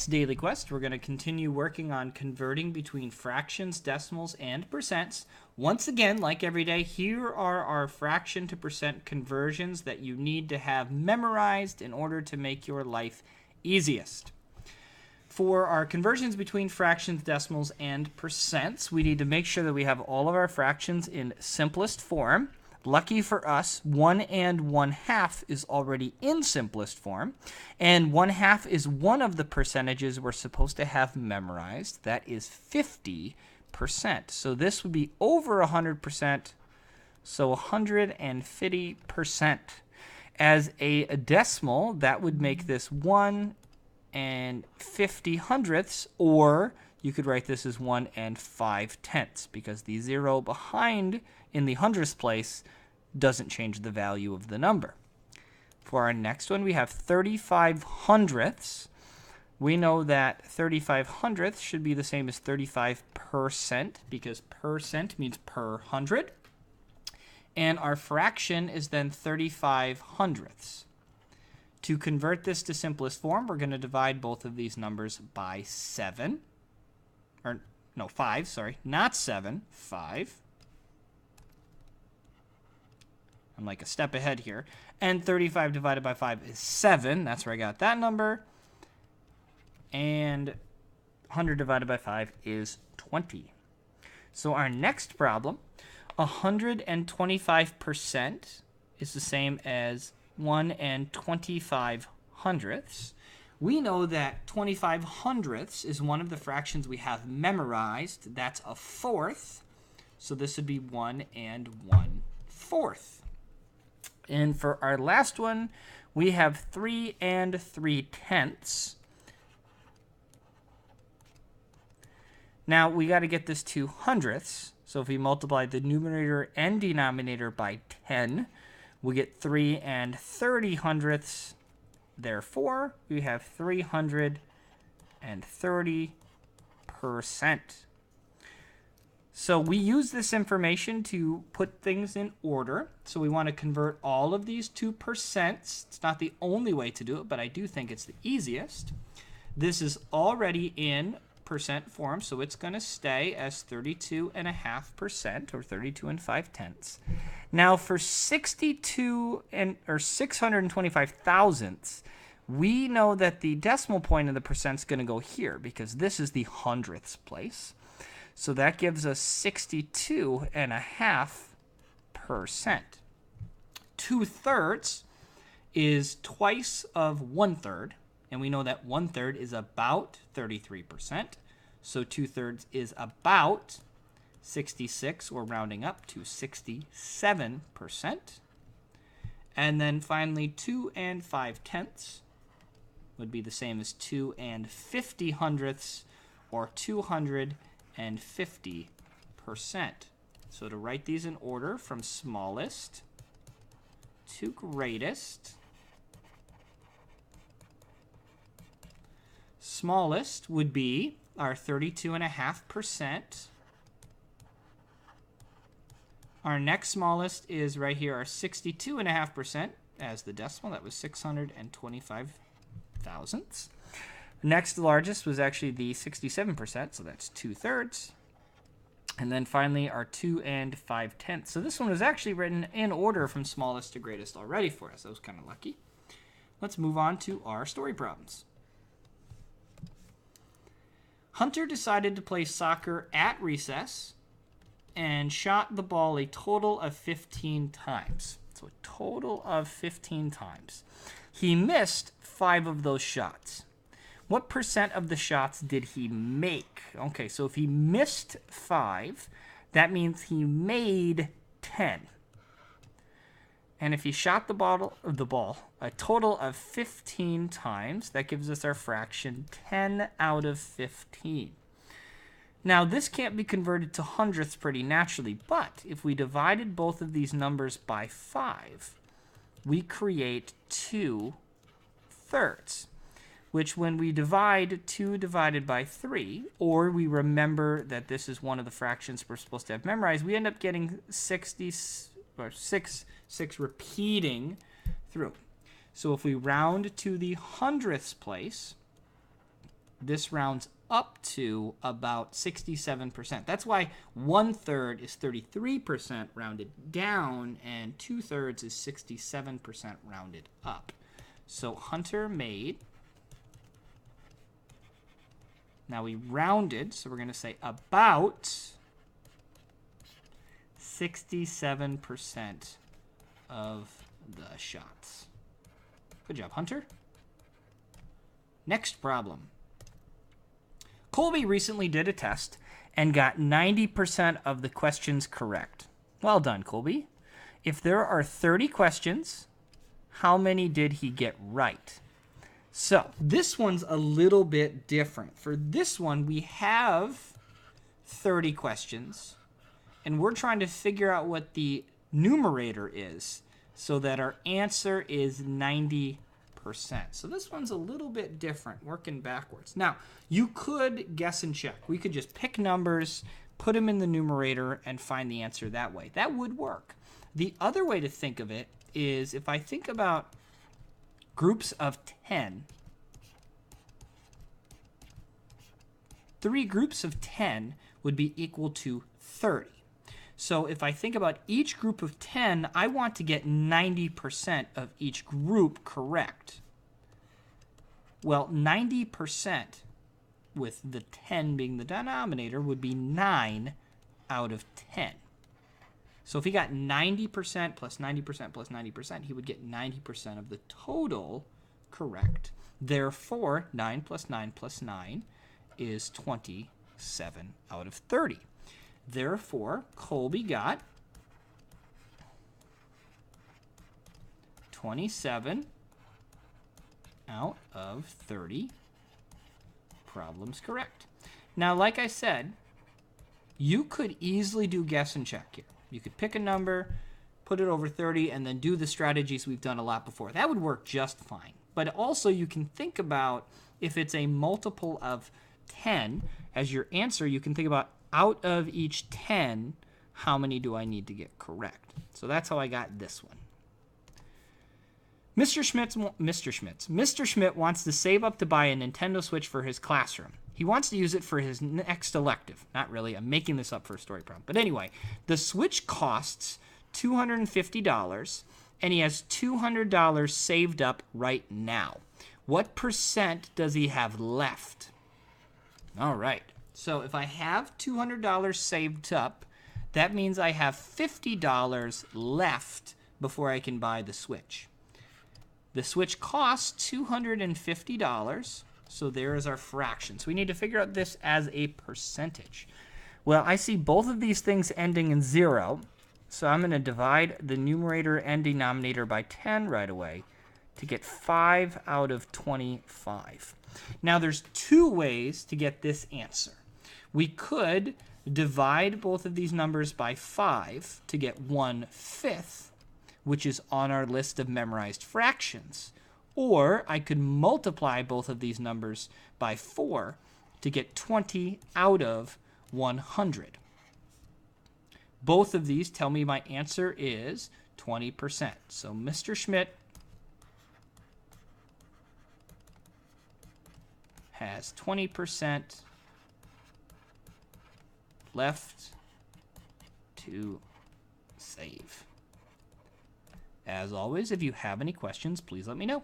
week's Daily Quest, we're going to continue working on converting between fractions, decimals, and percents. Once again, like every day, here are our fraction to percent conversions that you need to have memorized in order to make your life easiest. For our conversions between fractions, decimals, and percents, we need to make sure that we have all of our fractions in simplest form. Lucky for us, 1 and 1/2 is already in simplest form, and 1/2 is one of the percentages we're supposed to have memorized. That is 50%. So this would be over 100%, so 150%. As a decimal, that would make this 1 and 50 hundredths, or you could write this as 1 and 5/10, because the 0 behind in the hundredths place doesn't change the value of the number. For our next one, we have 35 hundredths. We know that 35 hundredths should be the same as 35%, because percent means per hundred. And our fraction is then 35 hundredths. To convert this to simplest form, we're going to divide both of these numbers by 7. Or, no, 5, sorry. Not 7, 5. I'm like a step ahead here. And 35 divided by 5 is 7. That's where I got that number. And 100 divided by 5 is 20. So our next problem, 125% is the same as 1 and 25 hundredths. We know that 25 hundredths is one of the fractions we have memorized. That's a fourth. So this would be 1 and 1/4. And for our last one, we have 3 and 3/10. Now, we got to get this to hundredths. So if we multiply the numerator and denominator by 10, we get 3 and 30 hundredths. Therefore, we have 330%. So we use this information to put things in order. So we want to convert all of these to percents. It's not the only way to do it, but I do think it's the easiest. This is already in percent form, so it's going to stay as 32.5%, or 32 and 5/10. Now for 625 thousandths, we know that the decimal point of the percent is going to go here, because this is the hundredths place. So that gives us 62.5%. 2/3 is twice of 1/3, and we know that 1/3 is about 33%. So 2/3 is about 66, or rounding up to 67%. And then finally, 2 and 5/10 would be the same as 2 and 50 hundredths, or 250%. So to write these in order from smallest to greatest, smallest would be our 32.5%. Our next smallest is right here, our 62.5% as the decimal. That was 625 thousandths. Next largest was actually the 67%, so that's 2/3. And then finally our 2 and 5/10. So this one was actually written in order from smallest to greatest already for us. That was kind of lucky. Let's move on to our story problems. Hunter decided to play soccer at recess and shot the ball a total of 15 times. So a total of 15 times. He missed 5 of those shots. What percent of the shots did he make? Okay, so if he missed 5, that means he made 10. And if he shot the ball a total of 15 times, that gives us our fraction 10 out of 15. Now, this can't be converted to hundredths pretty naturally, but if we divided both of these numbers by 5, we create 2/3, which when we divide 2 divided by 3, or we remember that this is one of the fractions we're supposed to have memorized, we end up getting 6 repeating through. So if we round to the hundredths place, this rounds up to about 67%. That's why 1/3 is 33% rounded down, and 2/3 is 67% rounded up. So Hunter made, now we rounded, so we're going to say about 67% of the shots. Good job, Hunter. Next problem. Colby recently did a test and got 90% of the questions correct. Well done, Colby. If there are 30 questions, how many did he get right? So this one's a little bit different. For this one, we have 30 questions, and we're trying to figure out what the numerator is so that our answer is 90%. So this one's a little bit different, working backwards. Now, you could guess and check. We could just pick numbers, put them in the numerator, and find the answer that way. That would work. The other way to think of it is if I think about groups of 10, 3 groups of 10 would be equal to 30. So if I think about each group of 10, I want to get 90% of each group correct. Well, 90% with the 10 being the denominator would be 9 out of 10. So if he got 90% plus 90% plus 90%, he would get 90% of the total correct. Therefore, 9 plus 9 plus 9 is 27 out of 30. Therefore, Colby got 27 out of 30 problems correct. Now, like I said, you could easily do guess and check here. You could pick a number, put it over 30, and then do the strategies we've done a lot before. That would work just fine. But also, you can think about if it's a multiple of 10 as your answer, you can think about out of each 10, how many do I need to get correct? So that's how I got this one. Mr. Schmidt wants to save up to buy a Nintendo Switch for his classroom. He wants to use it for his next elective. Not really. I'm making this up for a story problem. But anyway, the Switch costs $250, and he has $200 saved up right now. What percent does he have left? All right. So if I have $200 saved up, that means I have $50 left before I can buy the Switch. The Switch costs $250, so there is our fraction. So we need to figure out this as a percentage. Well, I see both of these things ending in 0, so I'm going to divide the numerator and denominator by 10 right away to get 5 out of 25. Now, there's 2 ways to get this answer. We could divide both of these numbers by 5 to get 1/5, which is on our list of memorized fractions. Or I could multiply both of these numbers by 4 to get 20 out of 100. Both of these tell me my answer is 20%. So Mr. Schmidt has 20% left to save. As always, if you have any questions, please let me know.